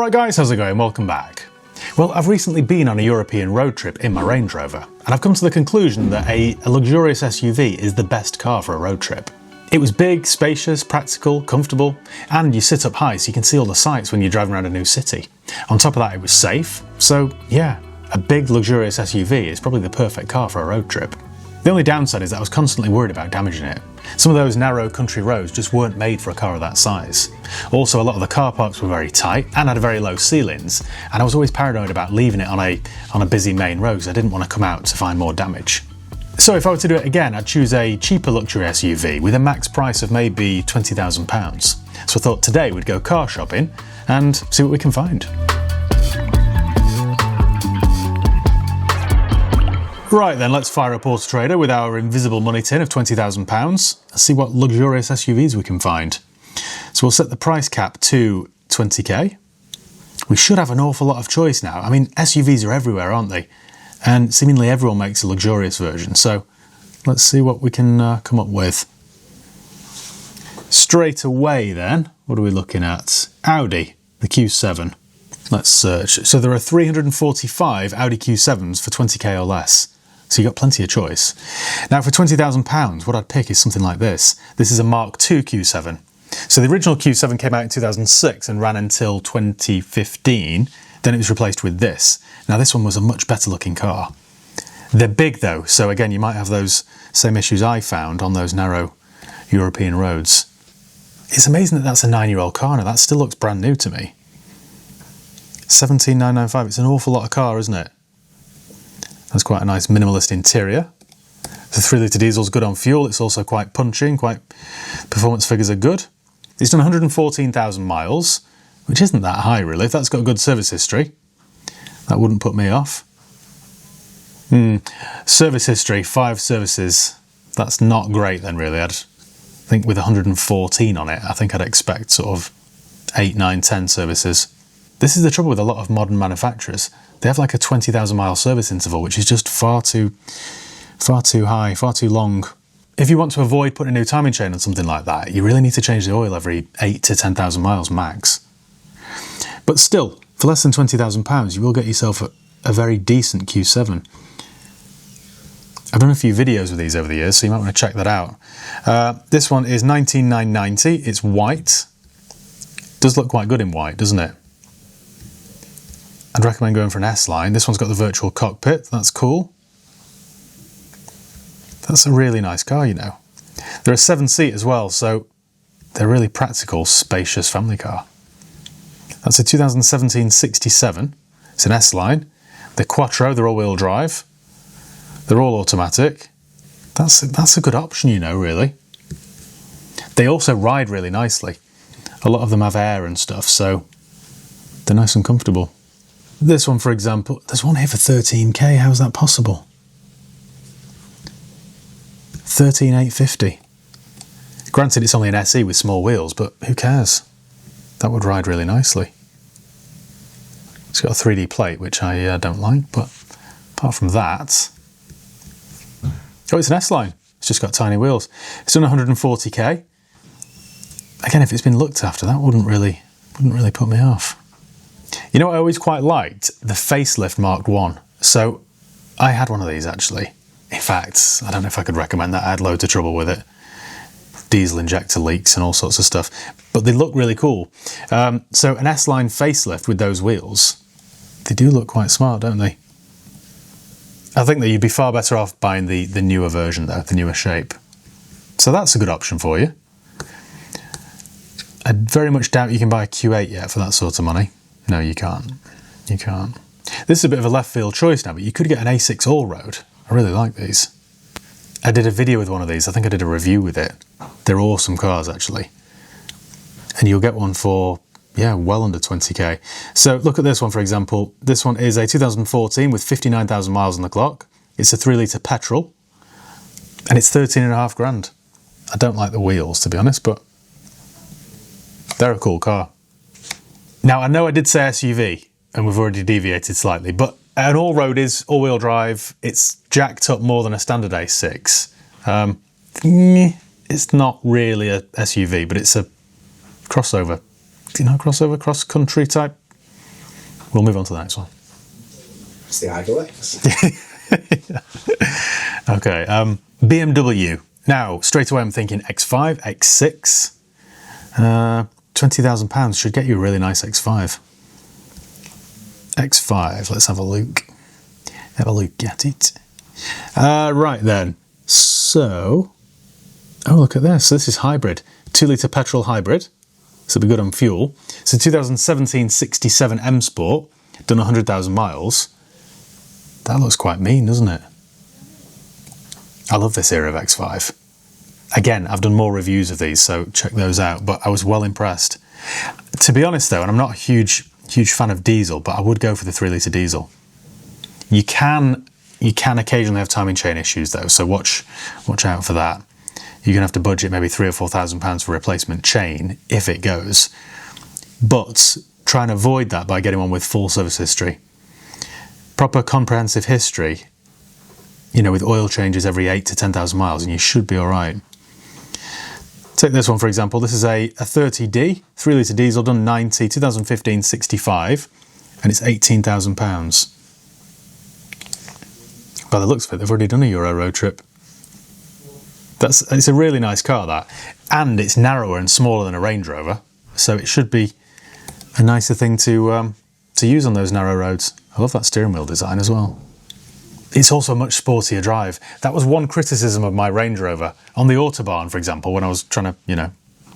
Right guys, how's it going? Welcome back. Well, I've recently been on a European road trip in my Range Rover, and I've come to the conclusion that a luxurious SUV is the best car for a road trip. It was big, spacious, practical, comfortable, and you sit up high so you can see all the sights when you're driving around a new city. On top of that, it was safe, so yeah, a big luxurious SUV is probably the perfect car for a road trip. The only downside is that I was constantly worried about damaging it. Some of those narrow country roads just weren't made for a car of that size. Also, a lot of the car parks were very tight and had very low ceilings, and I was always paranoid about leaving it on a busy main road because I didn't want to come out to find more damage. So if I were to do it again, I'd choose a cheaper luxury SUV with a max price of maybe £20,000. So I thought today we'd go car shopping and see what we can find. Right then, let's fire up AutoTrader with our invisible money tin of £20,000 and see what luxurious SUVs we can find. So we'll set the price cap to 20k. We should have an awful lot of choice now. I mean, SUVs are everywhere, aren't they? And seemingly everyone makes a luxurious version. So let's see what we can come up with. Straight away then, what are we looking at? Audi, the Q7. Let's search. So there are 345 Audi Q7s for 20k or less. So you've got plenty of choice. Now for £20,000, what I'd pick is something like this. This is a Mark II Q7. So the original Q7 came out in 2006 and ran until 2015. Then it was replaced with this. Now this one was a much better looking car. They're big though, so again you might have those same issues I found on those narrow European roads. It's amazing that that's a 9-year-old car now. That still looks brand new to me. 17,995, it's an awful lot of car, isn't it? That's quite a nice minimalist interior. The 3-litre diesel's good on fuel. It's also quite punchy and performance figures are good. It's done 114,000 miles, which isn't that high really. If that's got good service history, that wouldn't put me off. Service history, 5 services. That's not great then really. I'd think with 114 on it, I think I'd expect sort of 8, 9, 10 services. This is the trouble with a lot of modern manufacturers. They have like a 20,000 mile service interval, which is just far too high, far too long. If you want to avoid putting a new timing chain on something like that, you really need to change the oil every 8 to 10,000 miles max. But still, for less than £20,000, you will get yourself a very decent Q7. I've done a few videos with these over the years, so you might want to check that out. This one is 19,990. It's white. Does look quite good in white, doesn't it? I'd recommend going for an S-Line. This one's got the virtual cockpit. That's cool. That's a really nice car, you know. They're a 7-seat as well, so they're really practical, spacious family car. That's a 2017 67. It's an S-Line. They're quattro, they're all-wheel drive. They're all automatic. That's a good option, you know, really. They also ride really nicely. A lot of them have air and stuff, so they're nice and comfortable. This one, for example, there's one here for 13k. How is that possible? 13,850. Granted, it's only an SE with small wheels, but who cares? That would ride really nicely. It's got a 3D plate, which I don't like, but apart from that... Oh, it's an S-Line. It's just got tiny wheels. It's done 140k. Again, if it's been looked after, that wouldn't really put me off. You know what I always quite liked? The facelift Mark I. So I had one of these actually. In fact, I don't know if I could recommend that. I had loads of trouble with it. Diesel injector leaks and all sorts of stuff. But they look really cool. So an S-Line facelift with those wheels, they do look quite smart, don't they? I think that you'd be far better off buying the newer version though, the newer shape. So that's a good option for you. I very much doubt you can buy a Q8 yet for that sort of money. No, you can't. You can't. This is a bit of a left field choice now, but you could get an A6 all-road. I really like these. I did a video with one of these. I think I did a review with it. They're awesome cars, actually. And you'll get one for, yeah, well under 20k. So look at this one, for example. This one is a 2014 with 59,000 miles on the clock. It's a 3-litre petrol. And it's 13.5 grand. I don't like the wheels, to be honest, but they're a cool car. Now, I know I did say SUV, and we've already deviated slightly, but an all-road is all-wheel drive. It's jacked up more than a standard A6. It's not really a SUV, but it's a crossover. Do you know crossover? Cross-country type We'll move on to the next one. It's the Idol X. Okay, BMW. Now, straight away I'm thinking X5, X6. £20,000 should get you a really nice X5. X5, let's have a look. Have a look at it. Right then, so... Oh, look at this. So this is hybrid. 2-litre petrol hybrid. This will be good on fuel. So 2017 67 M Sport, done 100,000 miles. That looks quite mean, doesn't it? I love this era of X5. Again, I've done more reviews of these, so check those out, but I was well impressed. To be honest though, and I'm not a huge fan of diesel, but I would go for the 3-litre diesel. You can occasionally have timing chain issues though, so watch out for that. You're going to have to budget maybe £3,000 or £4,000 for replacement chain if it goes. But try and avoid that by getting one with full service history. Proper comprehensive history, you know, with oil changes every 8 to 10,000 miles, and you should be all right. Take this one for example. This is a 30D, 3-litre diesel, done 90, 2015 65, and it's £18,000. By the looks of it, they've already done a Euro road trip. It's a really nice car, that. And it's narrower and smaller than a Range Rover, so it should be a nicer thing to use on those narrow roads. I love that steering wheel design as well. It's also a much sportier drive. That was one criticism of my Range Rover. On the Autobahn, for example, when I was trying to, you know,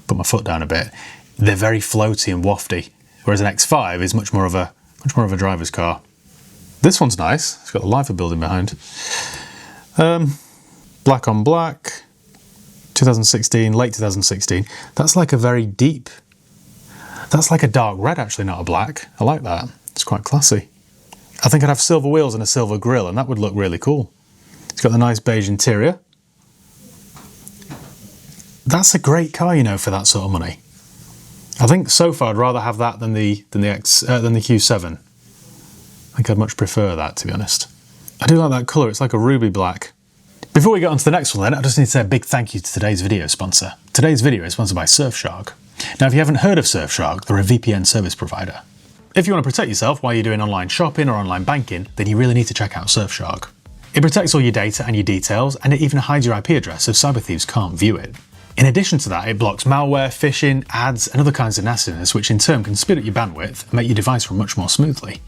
put my foot down a bit, they're very floaty and wafty, whereas an X5 is much more of a driver's car. This one's nice. It's got the Lifer building behind. Black on black. 2016, late 2016. That's like a very deep... That's like a dark red, actually, not a black. I like that. It's quite classy. I think I'd have silver wheels and a silver grille, and that would look really cool. It's got the nice beige interior. That's a great car, you know, for that sort of money. I think so far I'd rather have that than the Q7. I think I'd much prefer that, to be honest. I do like that colour. It's like a ruby black. Before we get on to the next one then, I just need to say a big thank you to today's video sponsor. Today's video is sponsored by Surfshark. Now, if you haven't heard of Surfshark, they're a VPN service provider. If you want to protect yourself while you're doing online shopping or online banking, then you really need to check out Surfshark. It protects all your data and your details, and it even hides your IP address so cyber thieves can't view it. In addition to that, it blocks malware, phishing, ads, and other kinds of nastiness, which in turn can speed up your bandwidth and make your device run much more smoothly.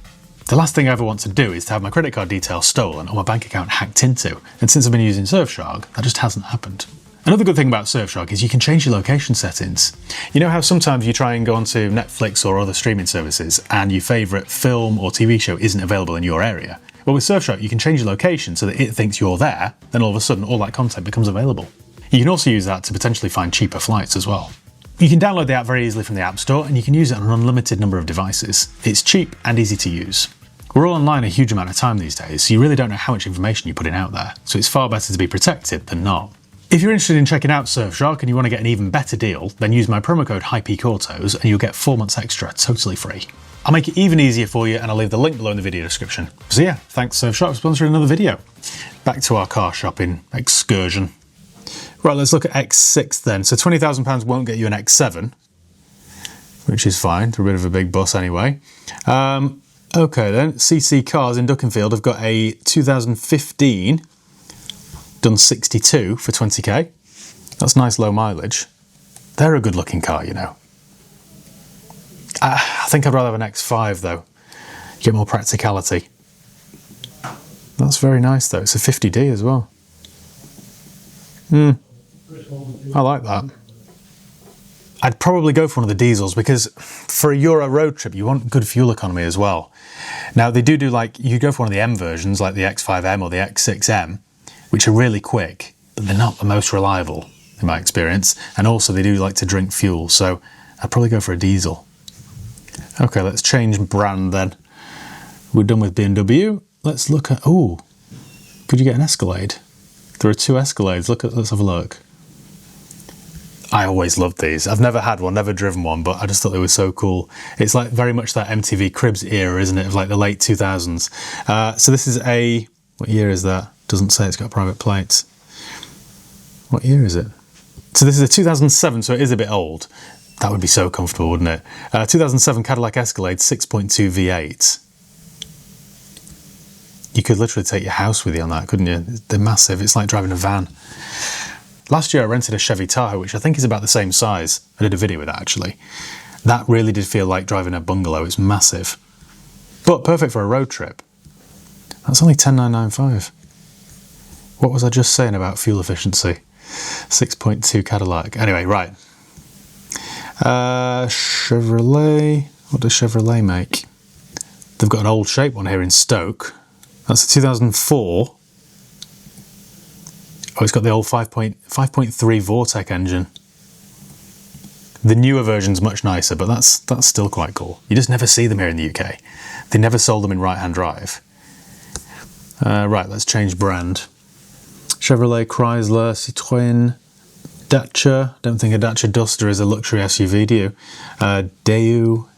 The last thing I ever want to do is to have my credit card details stolen or my bank account hacked into, and since I've been using Surfshark, that just hasn't happened. Another good thing about Surfshark is you can change your location settings. You know how sometimes you try and go onto Netflix or other streaming services and your favourite film or TV show isn't available in your area? Well, with Surfshark you can change your location so that it thinks you're there, then all of a sudden all that content becomes available. You can also use that to potentially find cheaper flights as well. You can download the app very easily from the App Store, and you can use it on an unlimited number of devices. It's cheap and easy to use. We're all online a huge amount of time these days, so you really don't know how much information you're putting out there, so it's far better to be protected than not. If you're interested in checking out Surfshark and you want to get an even better deal, then use my promo code HighPeakAutos and you'll get 4 months extra totally free. I'll make it even easier for you, and I'll leave the link below in the video description. So yeah, thanks Surfshark for sponsoring another video. Back to our car shopping excursion. Right, let's look at X6 then. So £20,000 won't get you an X7, which is fine. They're a bit of a big bus anyway. Okay then, CC Cars in Duckenfield have got a 2015, done 62 for 20k. That's nice low mileage. They're a good looking car, you know. I think I'd rather have an X5 though. You get more practicality. That's very nice though. It's a 50D as well. I like that. I'd probably go for one of the diesels because for a Euro road trip you want good fuel economy as well. Now they do like, you go for one of the M versions like the X5M or the X6M, which are really quick, but they're not the most reliable in my experience, and also they do like to drink fuel, so I'd probably go for a diesel. Okay, let's change brand then. We're done with BMW. Let's look at, oh, could you get an Escalade? There are 2 Escalades, let's have a look. I always loved these. I've never had one, never driven one, but I just thought they were so cool. It's like very much that MTV Cribs era, isn't it, of like the late 2000s. So this is a, what year is that? Doesn't say, it's got private plates. What year is it? So this is a 2007, so it is a bit old. That would be so comfortable, wouldn't it? 2007 Cadillac Escalade 6.2 V8. you could literally take your house with you on that, couldn't you? They're massive. It's like driving a van. Last year I rented a Chevy Tahoe, which I think is about the same size. I did a video with that actually. That really did feel like driving a bungalow. It's massive, but perfect for a road trip. That's only 10,995. What was I just saying about fuel efficiency? 6.2 Cadillac. Anyway, right. Chevrolet. What does Chevrolet make? They've got an old shape one here in Stoke. That's a 2004. Oh, it's got the old 5.3 Vortec engine. The newer version's much nicer, but that's still quite cool. You just never see them here in the UK. They never sold them in right-hand drive. Right, let's change brand. Chevrolet, Chrysler, Citroën, Dacia. Don't think a Dacia Duster is a luxury SUV, do you?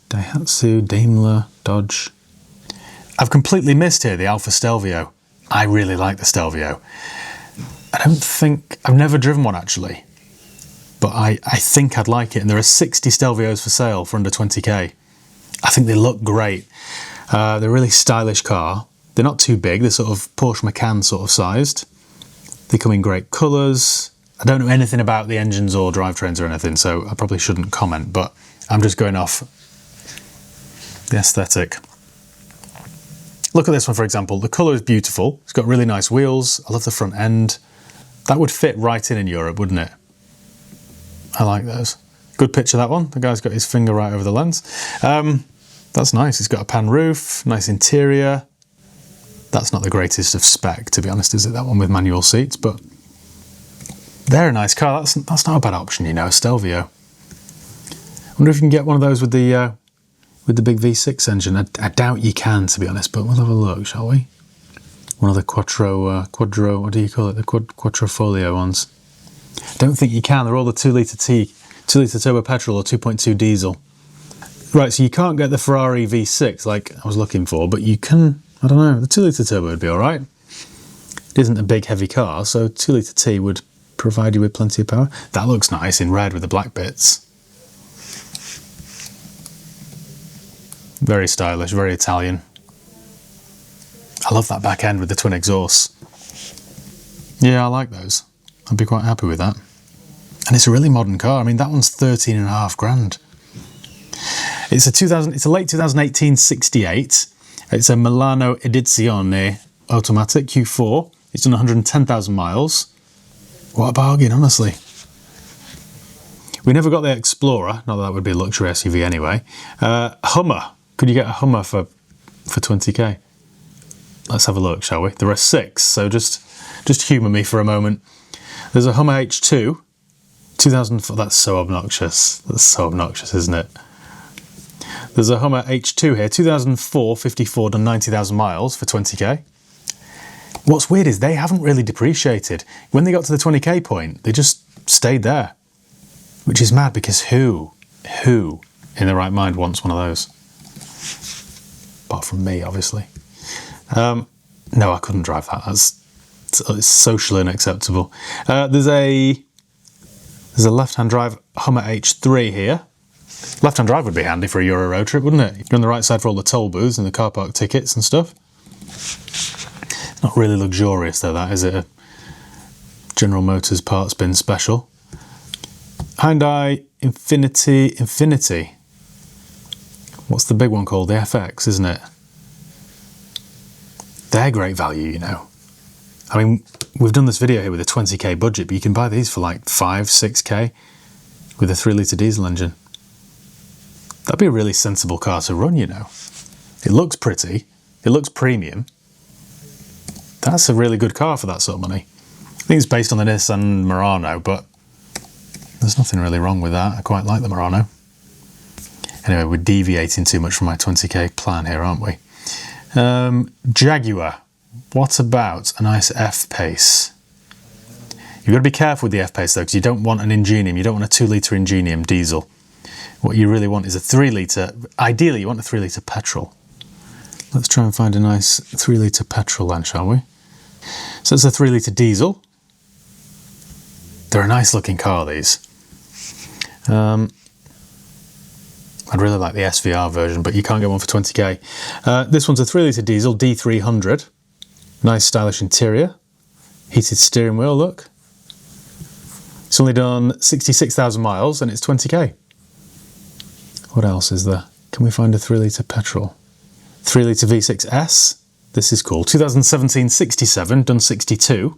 Daihatsu, Daimler, Dodge. I've completely missed here the Alfa Stelvio. I really like the Stelvio. I've never driven one actually, but I think I'd like it. And there are 60 Stelvios for sale for under 20k. I think they look great. They're a really stylish car. They're not too big. They're sort of Porsche Macan sort of sized. They come in great colours. I don't know anything about the engines or drivetrains or anything, so I probably shouldn't comment, but I'm just going off the aesthetic. Look at this one, for example. The colour is beautiful. It's got really nice wheels. I love the front end. That would fit right in Europe, wouldn't it? I like those. Good picture, that one. The guy's got his finger right over the lens. That's nice. It's got a pan roof, nice interior. That's not the greatest of spec, to be honest, is it? That one with manual seats, but they're a nice car. That's not a bad option, you know, a Stelvio. I wonder if you can get one of those with the big V6 engine. I doubt you can, to be honest, but we'll have a look, shall we? One of the Quattro, what do you call it? The Quattrofolio ones. Don't think you can. They're all the 2 litre turbo petrol or 2.2 diesel. Right, so you can't get the Ferrari V6 like I was looking for, but you can, I don't know, the 2 litre turbo would be all right. It isn't a big, heavy car, so 2 litre T would provide you with plenty of power. That looks nice in red with the black bits. Very stylish, very Italian. I love that back end with the twin exhausts. Yeah, I like those. I'd be quite happy with that. And it's a really modern car. I mean, that one's 13.5 grand. It's a late 2018 68. It's a Milano Edizione automatic Q4. It's done 110,000 miles. What a bargain, honestly. We never got the Explorer. Not that that would be a luxury SUV anyway. Hummer. Could you get a Hummer for 20k? Let's have a look, shall we? There are 6, so just humour me for a moment. There's a Hummer H2, 2004. That's so obnoxious. That's so obnoxious, isn't it? There's a Hummer H2 here, 2004, 54, done 90,000 miles for 20k. What's weird is they haven't really depreciated. When they got to the 20k point, they just stayed there. Which is mad, because who in their right mind wants one of those? Apart from me, obviously. No, I couldn't drive that. It's socially unacceptable. There's a left-hand drive Hummer H3 here. Left-hand drive would be handy for a Euro road trip, wouldn't it? You're on the right side for all the toll booths and the car park tickets and stuff. Not really luxurious though, that is it? A General Motors parts bin special. Hyundai Infiniti. What's the big one called? The FX, isn't it? They're great value, you know. I mean, we've done this video here with a 20k budget, but you can buy these for like 5, 6k with a 3 litre diesel engine. That'd be a really sensible car to run, you know. It looks pretty. It looks premium. That's a really good car for that sort of money. I think it's based on the Nissan Murano, but there's nothing really wrong with that. I quite like the Murano. Anyway, we're deviating too much from my 20k plan here, aren't we? Jaguar. What about a nice F-Pace? You've got to be careful with the F-Pace though, because you don't want an Ingenium. You don't want a 2 litre Ingenium diesel. What you really want is a 3 litre. Ideally, you want a 3 litre petrol. Let's try and find a nice 3 litre petrol then, shall we? So it's a 3 litre diesel. They're a nice looking car, these. I'd really like the SVR version, but you can't get one for 20k. This one's a 3 litre diesel, D300. Nice stylish interior. Heated steering wheel, look. It's only done 66,000 miles and it's 20k. What else is there? Can we find a 3 litre petrol? 3 litre V6S. This is cool. 2017 67, done 62.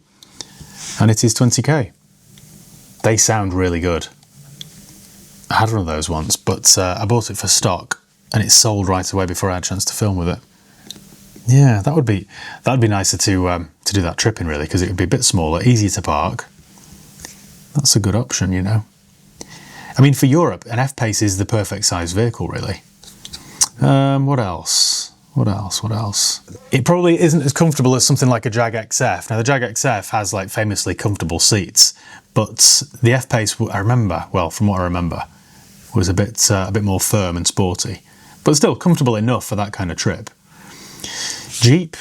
And it is 20k. They sound really good. I had one of those once, but I bought it for stock and it sold right away before I had a chance to film with it. Yeah, that would be nicer to do that trip in, really, because it would be a bit smaller, easier to park. That's a good option, you know. I mean, for Europe, an F-Pace is the perfect size vehicle, really. What else? What else? What else? It probably isn't as comfortable as something like a Jag XF. Now, the Jag XF has, like, famously comfortable seats, but the F-Pace, I remember, well, from what I remember, was a bit more firm and sporty, but still comfortable enough for that kind of trip. Jeep,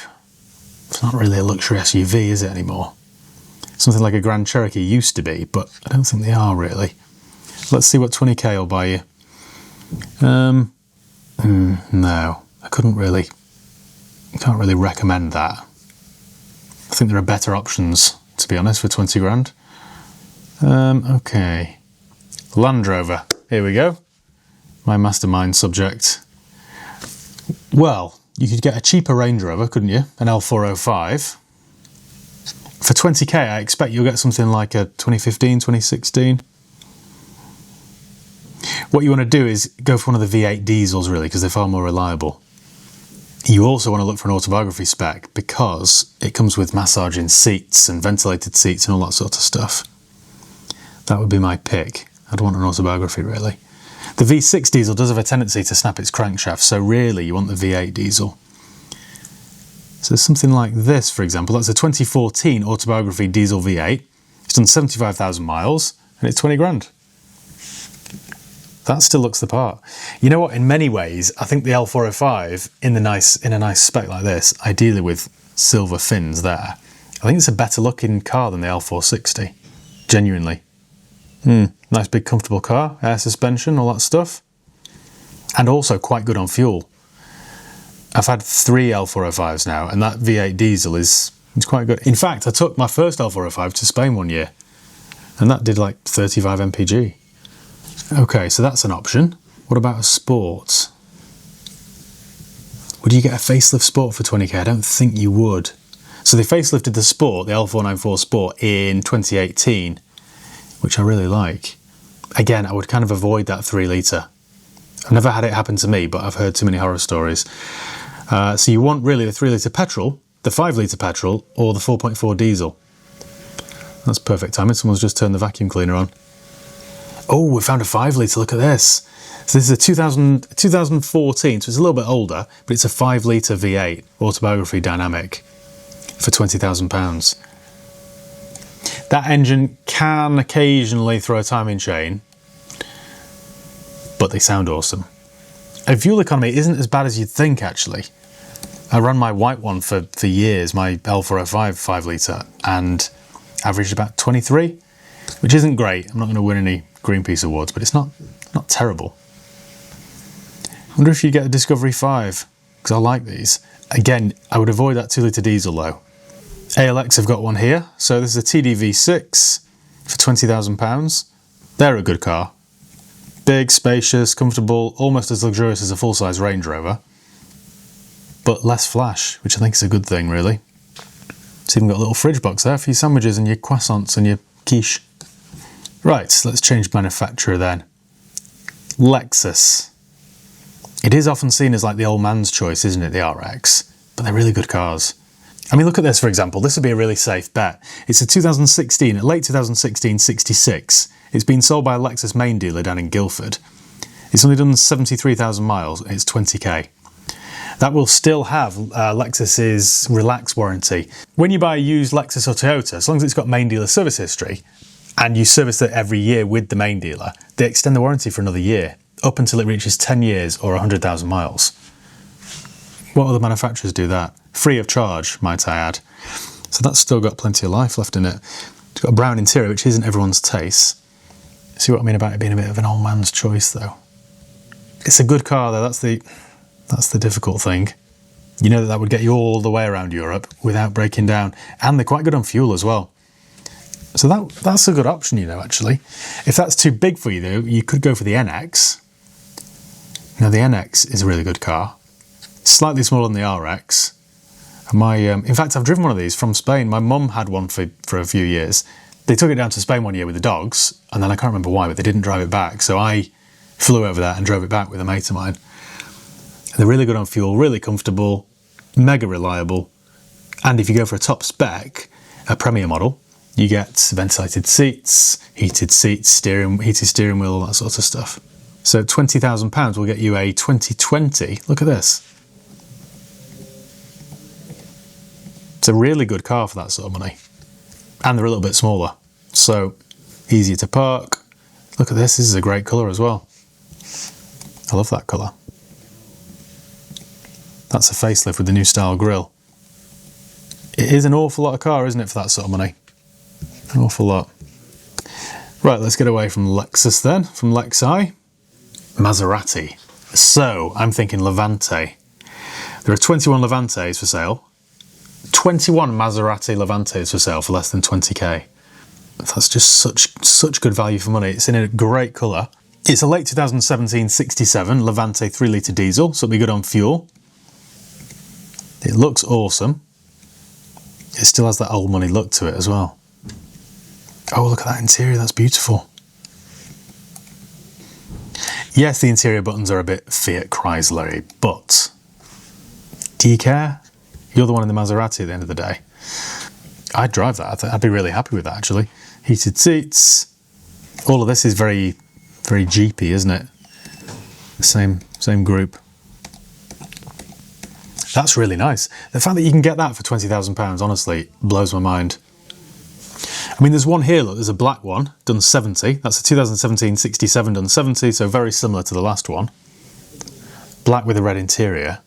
it's not really a luxury SUV, is it, anymore? Something like a Grand Cherokee used to be, but I don't think they are, really. Let's see what 20k will buy you. No, I can't really recommend that. I think there are better options, to be honest, for 20 grand. Okay. Land Rover, here we go. My mastermind subject. Well, you could get a cheaper Range Rover, couldn't you? An L405. For 20k, I expect you'll get something like a 2015, 2016. What you want to do is go for one of the V8 diesels, really, because they're far more reliable. You also want to look for an autobiography spec because it comes with massaging seats and ventilated seats and all that sort of stuff. That would be my pick. I'd want an autobiography, really. The V6 diesel does have a tendency to snap its crankshaft, so really you want the V8 diesel. So something like this, for example, that's a 2014 autobiography diesel V8. It's done 75,000 miles and it's 20 grand. That still looks the part. You know what, in many ways, I think the L405 in a nice spec like this, ideally with silver fins there, I think it's a better looking car than the L460, genuinely. Nice big comfortable car, air suspension, all that stuff. And also quite good on fuel. I've had 3 L405s now, and that V8 diesel is quite good. In fact, I took my first L405 to Spain one year, and that did like 35 mpg. Okay, so that's an option. What about a Sport? Would you get a facelift Sport for 20k? I don't think you would. So they facelifted the Sport, the L494 Sport, in 2018, which I really like. Again, I would kind of avoid that 3 litre. I've never had it happen to me, but I've heard too many horror stories. So you want really the 3 litre petrol, the 5 litre petrol, or the 4.4 diesel. That's perfect timing. Someone's just turned the vacuum cleaner on. Oh, we found a 5 litre, look at this. So this is a 2014, so it's a little bit older, but it's a 5 litre V8 autobiography dynamic for £20,000. That engine can occasionally throw a timing chain, but they sound awesome. And fuel economy isn't as bad as you'd think, actually. I ran my white one for years, my L405 5 litre, and averaged about 23, which isn't great. I'm not going to win any Greenpeace awards, but it's not terrible. I wonder if you get a Discovery 5, because I like these. Again, I would avoid that 2 litre diesel though. ALX have got one here, so this is a TDV6 for £20,000. They're a good car. Big, spacious, comfortable, almost as luxurious as a full-size Range Rover, but less flash, which I think is a good thing, really. It's even got a little fridge box there for your sandwiches and your croissants and your quiche. Right, let's change manufacturer then. Lexus. It is often seen as like the old man's choice, isn't it, the RX? But they're really good cars. I mean, look at this, for example. This would be a really safe bet. It's a 2016, late 2016 66. It's been sold by a Lexus main dealer down in Guildford. It's only done 73,000 miles, and it's 20k. That will still have Lexus's Relax warranty. When you buy a used Lexus or Toyota, as long as it's got main dealer service history, and you service it every year with the main dealer, they extend the warranty for another year, up until it reaches 10 years or 100,000 miles. What other manufacturers do that? Free of charge, might I add. So that's still got plenty of life left in it. It's got a brown interior, which isn't everyone's taste. See what I mean about it being a bit of an old man's choice, though? It's a good car, though. That's the difficult thing. You know that would get you all the way around Europe without breaking down. And they're quite good on fuel as well. So that's a good option, you know, actually. If that's too big for you, though, you could go for the NX. Now, the NX is a really good car. Slightly smaller than the RX. And in fact, I've driven one of these from Spain. My mum had one for a few years. They took it down to Spain one year with the dogs, and then I can't remember why, but they didn't drive it back. So I flew over there and drove it back with a mate of mine. They're really good on fuel, really comfortable, mega reliable. And if you go for a top spec, a Premier model, you get ventilated seats, heated steering wheel, all that sort of stuff. So £20,000 will get you a 2020. Look at this. It's a really good car for that sort of money. And they're a little bit smaller, so easier to park. Look at this, this is a great colour as well. I love that colour. That's a facelift with the new style grille. It is an awful lot of car, isn't it, for that sort of money? An awful lot. Right, let's get away from Lexus then, from Lexi. Maserati. So, I'm thinking Levante. There are 21 Levantes for sale. 21 Maserati Levantes for sale for less than 20k. That's just such good value for money. It's in a great colour. It's a late 2017 67 Levante 3-litre diesel, so it'll be good on fuel. It looks awesome. It still has that old money look to it as well. Oh, look at that interior, that's beautiful. Yes, the interior buttons are a bit Fiat Chrysler-y, but do you care? You're the one in the Maserati at the end of the day. I'd drive that. I'd be really happy with that, actually. Heated seats. All of this is very, very Jeepy, isn't it? The same group. That's really nice. The fact that you can get that for £20,000, honestly, blows my mind. I mean, there's one here, look, there's a black one, done 70. That's a 2017 67 done 70, so very similar to the last one. Black with a red interior.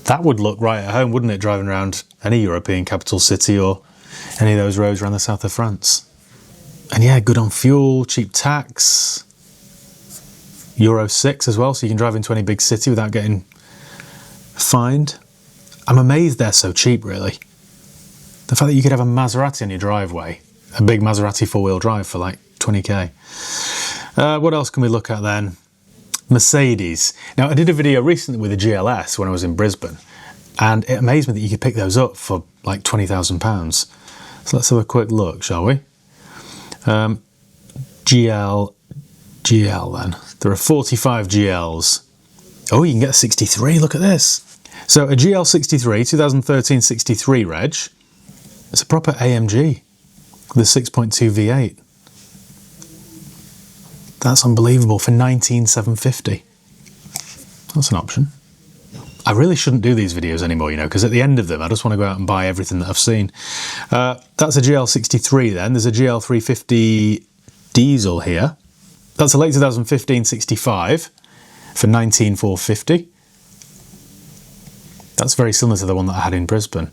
That would look right at home, wouldn't it, driving around any European capital city or any of those roads around the south of France. And yeah, good on fuel, cheap tax. Euro 6 as well, so you can drive into any big city without getting fined. I'm amazed they're so cheap, really. The fact that you could have a Maserati on your driveway, a big Maserati 4-wheel drive for like 20k. What else can we look at then? Mercedes. Now, I did a video recently with a GLS when I was in Brisbane, and it amazed me that you could pick those up for like £20,000. So let's have a quick look, shall we? GL then. There are 45 GLs. Oh, you can get a 63, look at this. So a GL 63, 2013 63 reg. It's a proper AMG with a 6.2 V8. That's unbelievable for 19,750. That's an option. I really shouldn't do these videos anymore, you know, because at the end of them, I just want to go out and buy everything that I've seen. That's a GL63 then. There's a GL350 diesel here. That's a late 2015 65 for 19,450. That's very similar to the one that I had in Brisbane.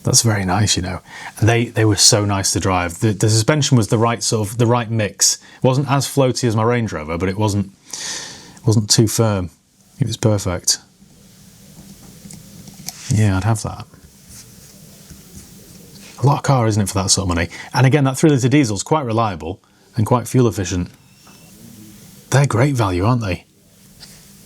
That's very nice, you know. And they were so nice to drive. The suspension was the right mix. It wasn't as floaty as my Range Rover, but it wasn't too firm. It was perfect. Yeah, I'd have that. A lot of car, isn't it, for that sort of money? And again, that 3-litre diesel's quite reliable and quite fuel efficient. They're great value, aren't they?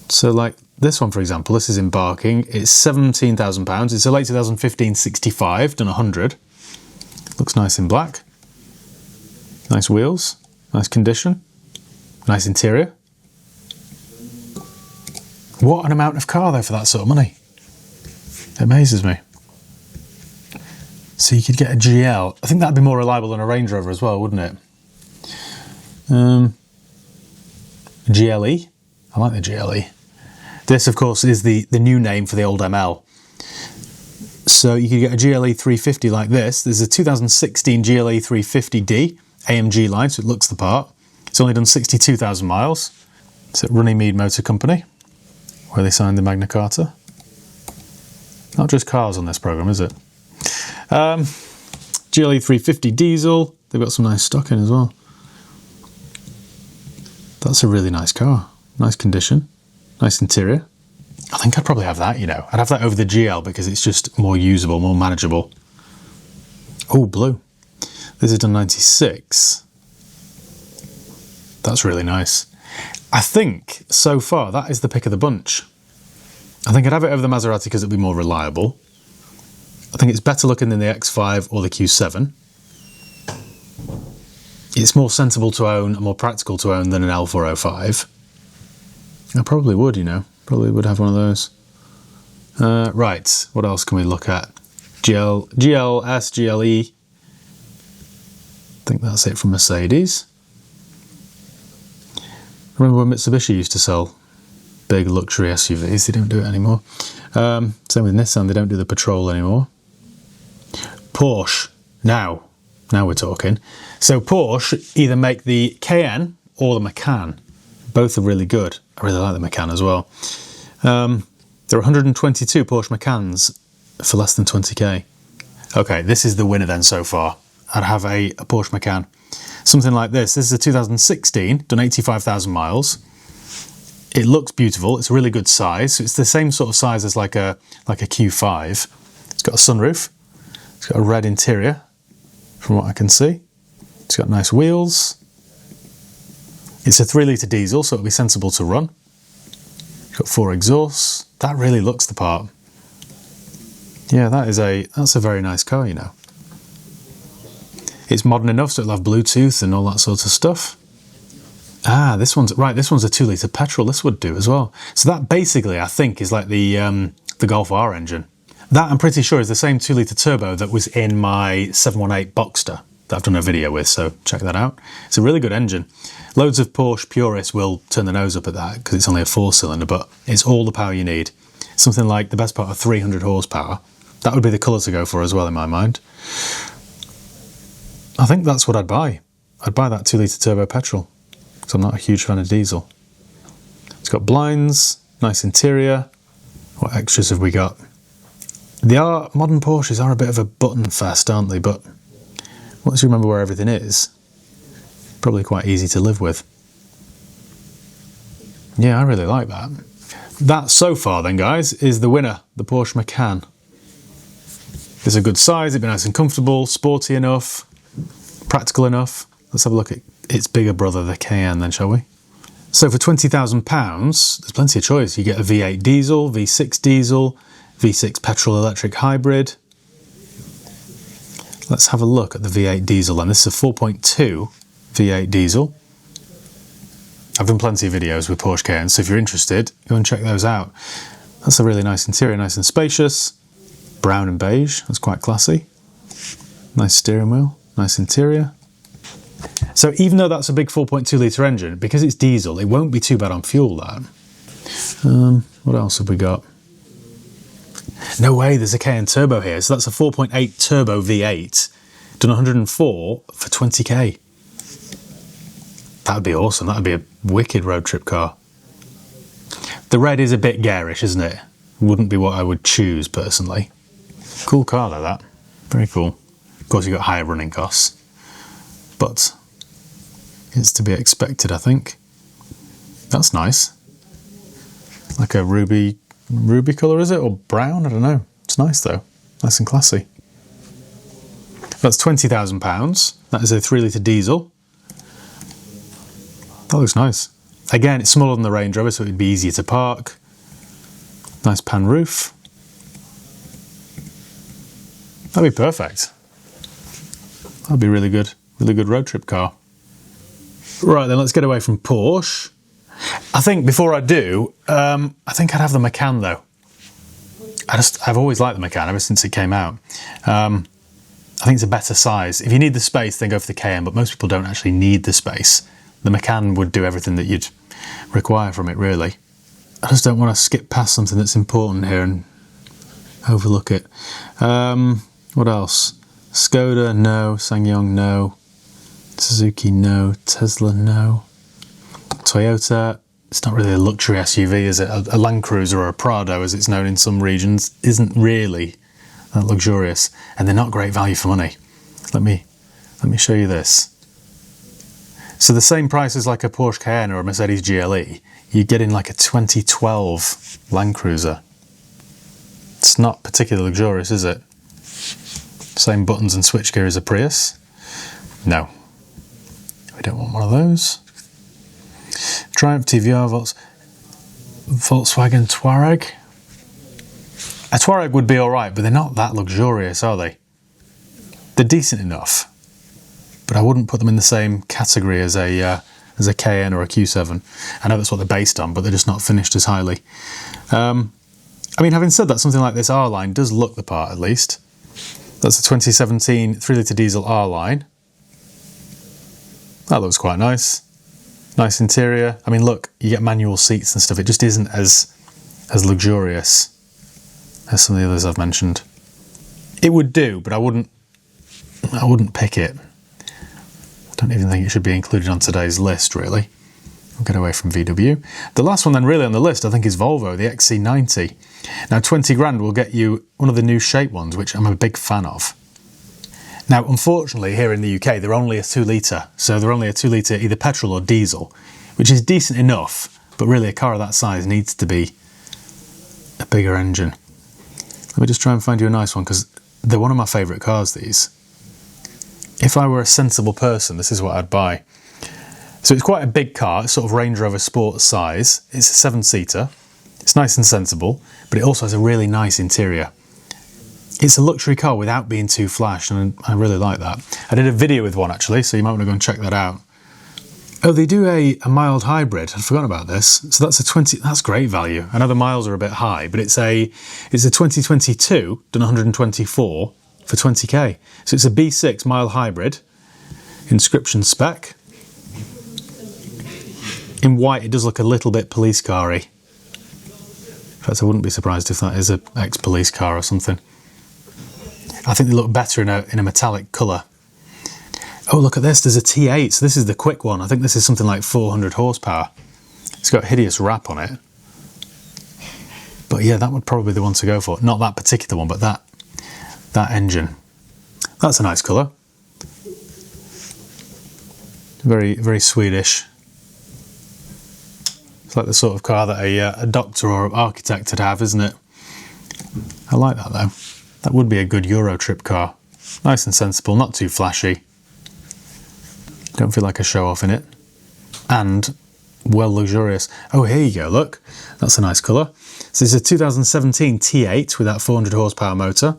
So like this one, for example, this is embarking. It's £17,000. It's a late 2015 65, done 100. Looks nice in black. Nice wheels, nice condition, nice interior. What an amount of car though for that sort of money. It amazes me. So you could get a GL. I think that'd be more reliable than a Range Rover as well, wouldn't it? GLE. I like the GLE. This, of course, is the new name for the old ML. So you could get a GLE 350 like this. There's a 2016 GLE 350D AMG line, so it looks the part. It's only done 62,000 miles. It's at Runnymede Motor Company, where they signed the Magna Carta. Not just cars on this programme, is it? GLE 350 diesel. They've got some nice stock in as well. That's a really nice car. Nice condition. Nice interior. I think I'd probably have that, you know. I'd have that over the GL because it's just more usable, more manageable. Oh, blue. This is done 96. That's really nice. I think, so far, that is the pick of the bunch. I think I'd have it over the Maserati because it'd be more reliable. I think it's better looking than the X5 or the Q7. It's more sensible to own and more practical to own than an Alfa 05. I probably would, you know. Probably would have one of those. Right, what else can we look at? GLS, GLE. I think that's it from Mercedes. Remember when Mitsubishi used to sell big luxury SUVs? They don't do it anymore. Same with Nissan, they don't do the Patrol anymore. Porsche, now we're talking. So Porsche either make the Cayenne or the Macan. Both are really good. I really like the Macan as well. There are 122 Porsche Macans for less than 20k. Okay, this is the winner then so far. I'd have a Porsche Macan. Something like this. This is a 2016, done 85,000 miles. It looks beautiful. It's a really good size. So it's the same sort of size as like a Q5. It's got a sunroof. It's got a red interior, from what I can see. It's got nice wheels. It's a 3-litre diesel, so it'll be sensible to run. It's got 4 exhausts. That really looks the part. Yeah, that's a very nice car, you know. It's modern enough, so it'll have Bluetooth and all that sort of stuff. Ah, this one's a 2-litre petrol. This would do as well. So that basically, I think, is like the Golf R engine. That, I'm pretty sure, is the same 2-litre turbo that was in my 718 Boxster that I've done a video with, so check that out. It's a really good engine. Loads of Porsche purists will turn their nose up at that because it's only a 4-cylinder, but it's all the power you need. Something like the best part of 300 horsepower. That would be the colour to go for as well in my mind. I think that's what I'd buy. I'd buy that 2-litre turbo petrol because I'm not a huge fan of diesel. It's got blinds, nice interior. What extras have we got? Modern Porsches are a bit of a button fest, aren't they? But once you remember where everything is, probably quite easy to live with. Yeah, I really like that. That, so far then, guys, is the winner, the Porsche Macan. It's a good size, it'd be nice and comfortable, sporty enough, practical enough. Let's have a look at its bigger brother, the Cayenne, then, shall we? So for £20,000, there's plenty of choice. You get a V8 diesel, V6 diesel, V6 petrol electric hybrid. Let's have a look at the V8 diesel then. This is a 4.2 V8 diesel. I've done plenty of videos with Porsche Cayenne, so if you're interested, go and check those out. That's a really nice interior, nice and spacious. Brown and beige, that's quite classy. Nice steering wheel, nice interior. So even though that's a big 4.2 litre engine, because it's diesel, it won't be too bad on fuel, that. What else have we got? No way, there's a Cayenne turbo here. So that's a 4.8 turbo V8, done 104 for 20k. That would be awesome. That would be a wicked road trip car. The red is a bit garish, isn't it? Wouldn't be what I would choose personally. Cool car though, that. Very cool. Of course, you've got higher running costs, but it's to be expected, I think. That's nice. Like a ruby colour, is it? Or brown? I don't know. It's nice though. Nice and classy. That's £20,000. That is a 3-litre diesel. That looks nice. Again, it's smaller than the Range Rover, so it'd be easier to park. Nice pan roof. That'd be perfect. That'd be really good road trip car. Right then, let's get away from Porsche. I think before I do, I think I'd have the Macan though. I've always liked the Macan ever since it came out. I think it's a better size. If you need the space, then go for the Cayenne, but most people don't actually need the space. The Macan would do everything that you'd require from it, really. I just don't want to skip past something that's important here and overlook it. What else? Skoda, no. SsangYong, no. Suzuki, no. Tesla, no. Toyota, it's not really a luxury SUV, is it? A Land Cruiser or a Prado, as it's known in some regions, isn't really that luxurious, and they're not great value for money. Let me show you this. So the same price as like a Porsche Cayenne or a Mercedes GLE, you're getting like a 2012 Land Cruiser. It's not particularly luxurious, is it? Same buttons and switchgear as a Prius. No. We don't want one of those. Triumph TVR, Volkswagen Touareg. A Touareg would be alright, but they're not that luxurious, are they? They're decent enough, but I wouldn't put them in the same category as a Cayenne or a Q7. I know that's what they're based on, but they're just not finished as highly. I mean, having said that, something like this R-Line does look the part, at least. That's a 2017 3-litre diesel R-Line. That looks quite nice. Nice interior. I mean, look, you get manual seats and stuff. It just isn't as luxurious as some of the others I've mentioned. It would do, but I wouldn't pick it. I don't even think it should be included on today's list, really. We'll get away from VW. The last one then really on the list, I think, is Volvo, the XC90. Now, 20 grand will get you one of the new shape ones, which I'm a big fan of. Now, unfortunately, here in the UK, they're only a 2-litre. So they're only a 2-litre either petrol or diesel, which is decent enough, but really a car of that size needs to be a bigger engine. Let me just try and find you a nice one, because they're one of my favourite cars, these. If I were a sensible person, this is what I'd buy. So it's quite a big car, it's sort of Range Rover Sport size. It's a 7-seater. It's nice and sensible, but it also has a really nice interior. It's a luxury car without being too flash, and I really like that. I did a video with one actually, so you might want to go and check that out. Oh, they do a mild hybrid. I'd forgotten about this. So that's a 20. That's great value. I know the miles are a bit high, but it's a 2022 done 124 for 20k. So it's a B6 mild hybrid. Inscription spec. In white, it does look a little bit police car-y. In fact, I wouldn't be surprised if that is an ex-police car or something. I think they look better in a metallic colour. Oh, look at this, there's a T8, so this is the quick one. I think this is something like 400 horsepower. It's got a hideous wrap on it. But yeah, that would probably be the one to go for. Not that particular one, but that engine. That's a nice colour. Very, very Swedish. It's like the sort of car that a doctor or an architect would have, isn't it? I like that though. That would be a good Euro trip car. Nice and sensible, not too flashy. Don't feel like a show-off in it. And well luxurious. Oh, here you go, look. That's a nice colour. So it's a 2017 T8 with that 400 horsepower motor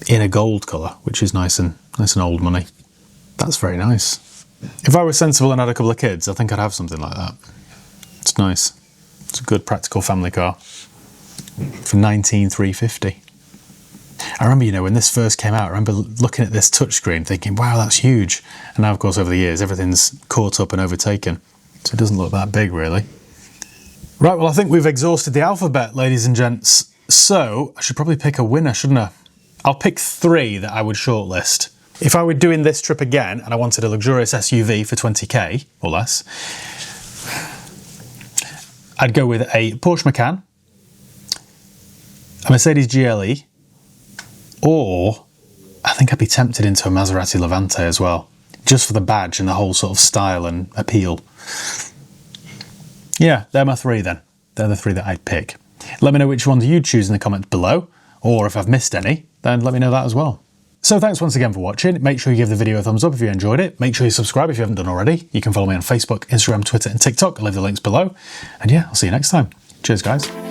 in a gold colour, which is nice and old money. That's very nice. If I were sensible and had a couple of kids, I think I'd have something like that. It's nice. It's a good practical family car for 19,350. I remember, you know, when this first came out, I remember looking at this touchscreen thinking, wow, that's huge. And now, of course, over the years, everything's caught up and overtaken. So it doesn't look that big, really. Right, well, I think we've exhausted the alphabet, ladies and gents. So I should probably pick a winner, shouldn't I? I'll pick 3 that I would shortlist. If I were doing this trip again and I wanted a luxurious SUV for 20k or less, I'd go with a Porsche Macan, a Mercedes GLE, or I think I'd be tempted into a Maserati Levante as well, just for the badge and the whole sort of style and appeal. Yeah, they're my 3 then. They're the 3 that I'd pick. Let me know which ones you'd choose in the comments below, or if I've missed any, then let me know that as well. So thanks once again for watching. Make sure you give the video a thumbs up if you enjoyed it. Make sure you subscribe if you haven't done already. You can follow me on Facebook, Instagram, Twitter and TikTok. I'll leave the links below. And yeah, I'll see you next time. Cheers, guys.